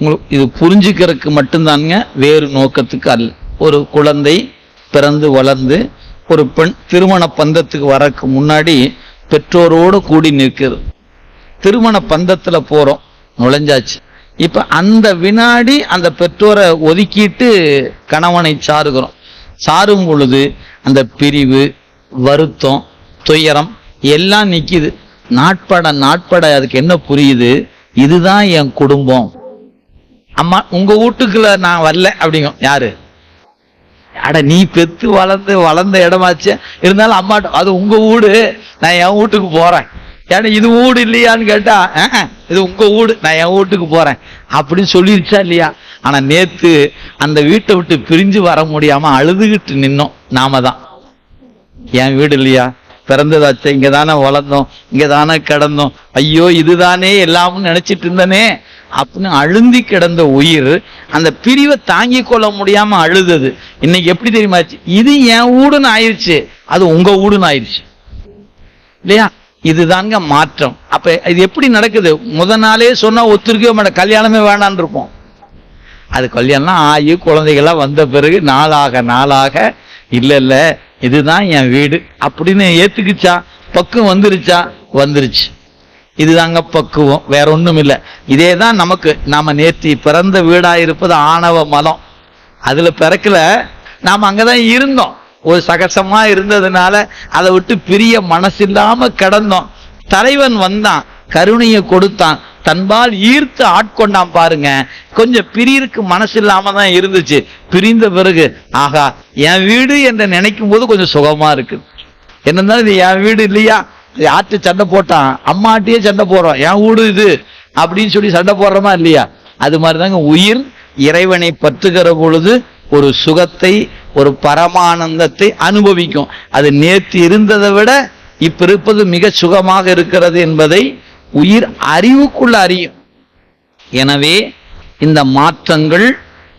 உங்களுக்கு இது புரிஞ்சுக்கிறதுக்கு மட்டும்தானுங்க, வேறு நோக்கத்துக்கு அல்ல. ஒரு குழந்தை பிறந்து வளர்ந்து ஒரு பெண் திருமண பந்தத்துக்கு வரக்கு முன்னாடி பெற்றோரோடு கூடி நிற்கிறது. திருமண பந்தத்துல போறோம், நுழைஞ்சாச்சு. இப்ப அந்த வினாடி அந்த பெற்றோரை ஒதுக்கிட்டு கணவனை சாருகிறோம். சாரும் பொழுது அந்த பிரிவு, வருத்தம், துயரம் எல்லாம் நிக்குது. நாட்பட அதுக்கு என்ன புரியுது? இதுதான் என் குடும்பம். அம்மா உங்க வீட்டுக்குள்ள நான் வரல அப்படிங்க. யாரு? அட நீ பெத்து வளர்ந்த இடமாச்சு, இருந்தாலும் அம்மாட்ட அது உங்க வீடு, நான் என் வீட்டுக்கு போறேன். ஏன்னா இது வீடு இல்லையான்னு கேட்டா, இது உங்க வீடு, நான் என் வீட்டுக்கு போறேன் அப்படின்னு சொல்லிருச்சா இல்லையா? ஆனா நேத்து அந்த வீட்டை விட்டு பிரிஞ்சு வர முடியாம அழுதுகிட்டு நின்னோம். நாம தான் என் வீடு இல்லையா, பிறந்ததாச்சு, இங்கதானே வளர்ந்தோம், இங்கதானே கிடந்தோம், ஐயோ இதுதானே எல்லாம்னு நினைச்சிட்டு இருந்தனே அப்படின்னு அழுந்தி கிடந்த உயிர் அந்த பிரிவை தாங்கி கொள்ள முடியாம அழுதது. இன்னைக்கு எப்படி தெரியுமாச்சு? இது என் வீடுன்னு ஆயிடுச்சு, அது உங்க வீடுன்னு ஆயிடுச்சு இல்லையா? இதுதாங்க மாற்றம். அப்ப இது எப்படி நடக்குது? நாளே சொன்னா ஒத்துருக்கவே மாட்டேன், கல்யாணமே வேணான் இருப்போம். அது கல்யாணம் ஆகி குழந்தைகள்லாம் வந்த பிறகு நாளாக இல்ல இதுதான் என் வீடு அப்படின்னு ஏத்துக்குச்சா? பக்குவம் வந்துருச்சு. இதுதாங்க பக்குவம், வேற ஒண்ணும் இல்லை. இதேதான் நமக்கு. நாம நேற்று பிறந்த வீடா இருப்பது ஆணவ மலம். அதுல பிறக்கல, நாம அங்கதான் இருந்தோம். ஒரு சகசமா இருந்ததுனால அதை விட்டு பிரிய மனசில்லாம கிடந்தோம். தலைவன் வந்தான், கருணையை கொடுத்தான், தன்பால் ஈர்த்து ஆட்கொண்டான். பாருங்க, கொஞ்சம் பிரியருக்கு மனசு இல்லாம தான் இருந்துச்சு. பிரிந்த பிறகு ஆகா என் வீடு என்று நினைக்கும் போது கொஞ்சம் சுகமா இருக்கு. என்னன்னாலும் இது என் வீடு இல்லையா, யார்கிட்ட சண்டை போட்டான்? அம்மாட்டியே சண்டை போடுறோம், என் வீடு இது அப்படின்னு சொல்லி சண்டை போடுறோமா இல்லையா? அது மாதிரிதாங்க உயிர் இறைவனை பற்றுகிற பொழுது ஒரு சுகத்தை, ஒரு பரமானந்தத்தை அனுபவிக்கும். அது நேற்று இருந்ததை விட இப்ப இருப்பது மிக சுகமாக இருக்கிறது என்பதை உயிர் அறிவுக்குள்ள அறியும். எனவே இந்த மாற்றங்கள்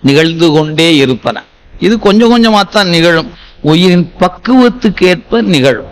நிகழ்ந்து கொண்டே இருப்பன. இது கொஞ்சம் கொஞ்சமாத்தான் நிகழும், உயிரின் பக்குவத்துக்கு ஏற்ப நிகழும்.